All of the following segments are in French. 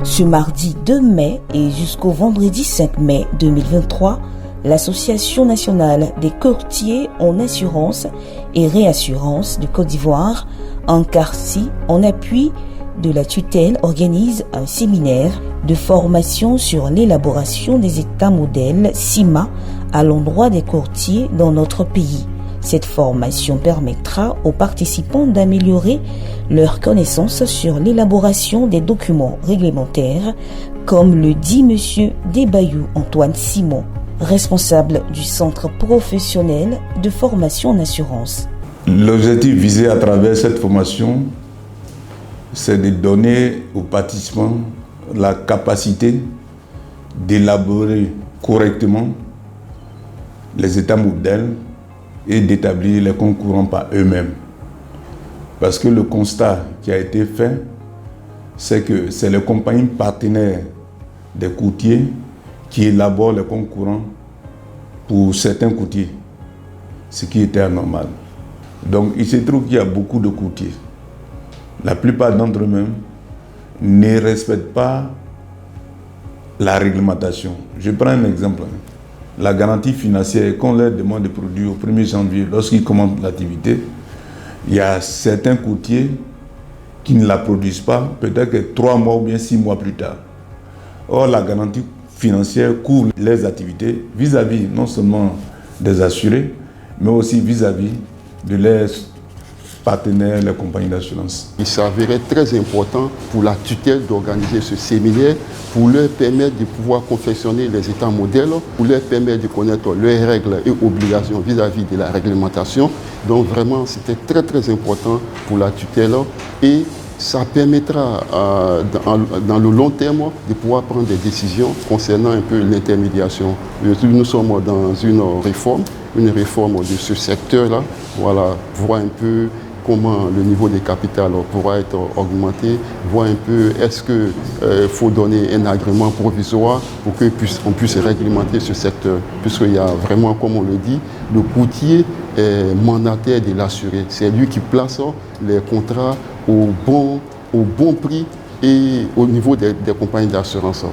Ce mardi 2 mai et jusqu'au vendredi 5 mai 2023, l'Association nationale des courtiers en assurance et réassurance de Côte d'Ivoire, ANCARSI, en appui de la tutelle, organise un séminaire de formation sur l'élaboration des états modèles CIMA à l'endroit des courtiers dans notre pays. Cette formation permettra aux participants d'améliorer leurs connaissances sur l'élaboration des documents réglementaires, comme le dit M. Debayou Antoine Simon, responsable du Centre professionnel de formation en assurance. L'objectif visé à travers cette formation, c'est de donner aux participants la capacité d'élaborer correctement les états modèles et d'établir les concurrents par eux-mêmes. Parce que le constat qui a été fait, c'est que c'est les compagnies partenaires des courtiers qui élaborent les concurrents pour certains courtiers, ce qui était anormal. Donc il se trouve qu'il y a beaucoup de courtiers. La plupart d'entre eux-mêmes ne respectent pas la réglementation. Je prends un exemple. La garantie financière, qu'on leur demande de produire au 1er janvier, lorsqu'ils commencent l'activité, il y a certains courtiers qui ne la produisent pas, peut-être que 3 mois ou bien 6 mois plus tard. Or, la garantie financière couvre les activités vis-à-vis non seulement des assurés, mais aussi vis-à-vis de leurs partenaires, les compagnies d'assurance. Il s'avérait très important pour la tutelle d'organiser ce séminaire pour leur permettre de pouvoir confectionner les états modèles, pour leur permettre de connaître leurs règles et obligations vis-à-vis de la réglementation. Donc vraiment, c'était très important pour la tutelle et ça permettra dans le long terme de pouvoir prendre des décisions concernant un peu l'intermédiation. Nous sommes dans une réforme de ce secteur-là, voilà, voir un peu comment le niveau des capitales pourra être augmenté, voir un peu est-ce qu'il faut donner un agrément provisoire pour qu'on puisse réglementer ce secteur, puisqu'il y a vraiment, comme on le dit, le courtier est mandataire de l'assuré. C'est lui qui place les contrats au bon prix et au niveau des compagnies d'assurance.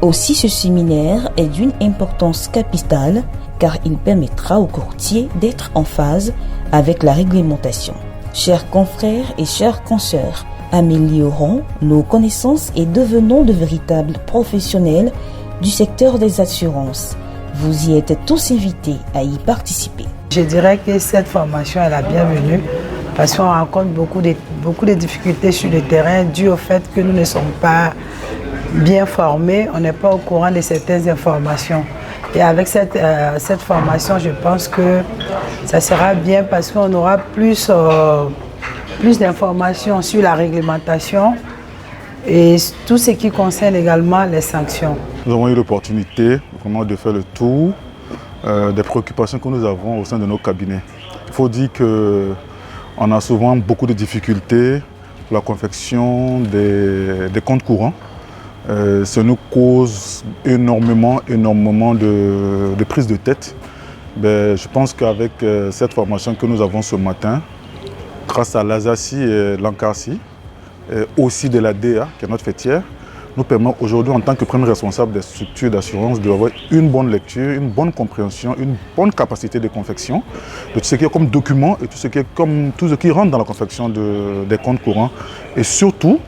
Aussi, ce séminaire est d'une importance capitale car il permettra aux courtiers d'être en phase avec la réglementation. Chers confrères et chères consoeurs, améliorons nos connaissances et devenons de véritables professionnels du secteur des assurances. Vous y êtes tous invités à y participer. Je dirais que cette formation est la bienvenue parce qu'on rencontre beaucoup de difficultés sur le terrain dues au fait que nous ne sommes pas bien formés, on n'est pas au courant de certaines informations. Et avec cette formation, je pense que ça sera bien parce qu'on aura plus d'informations sur la réglementation et tout ce qui concerne également les sanctions. Nous avons eu l'opportunité vraiment de faire le tour des préoccupations que nous avons au sein de nos cabinets. Il faut dire qu'on a souvent beaucoup de difficultés pour la confection des comptes courants. Ça nous cause énormément de prise de tête. Je pense qu'avec cette formation que nous avons ce matin, grâce à l'ASACI et l'ANCARSI, aussi de la DA, qui est notre fêtière, nous permet aujourd'hui, en tant que premier responsable des structures d'assurance, d'avoir une bonne lecture, une bonne compréhension, une bonne capacité de confection de tout ce qui est comme document et tout ce qui rentre dans la confection des comptes courants. Et surtout,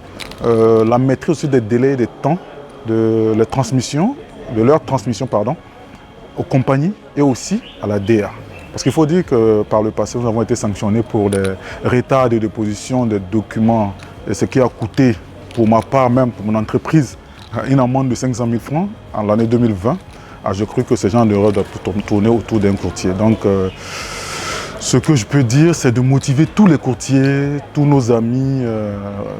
la maîtrise aussi des délais et des temps de leur transmission aux compagnies et aussi à la DA. Parce qu'il faut dire que par le passé, nous avons été sanctionnés pour des retards de déposition des documents, et ce qui a coûté, pour ma part même, pour mon entreprise, une amende de 500 000 francs en l'année 2020. Je crois que ce genre d'erreur doit tourner autour d'un courtier. Donc, ce que je peux dire, c'est de motiver tous les courtiers, tous nos amis,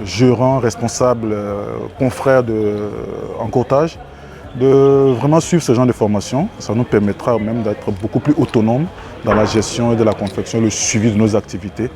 gérants, responsables, confrères en courtage, de vraiment suivre ce genre de formation. Ça nous permettra même d'être beaucoup plus autonomes dans la gestion et de la confection et le suivi de nos activités.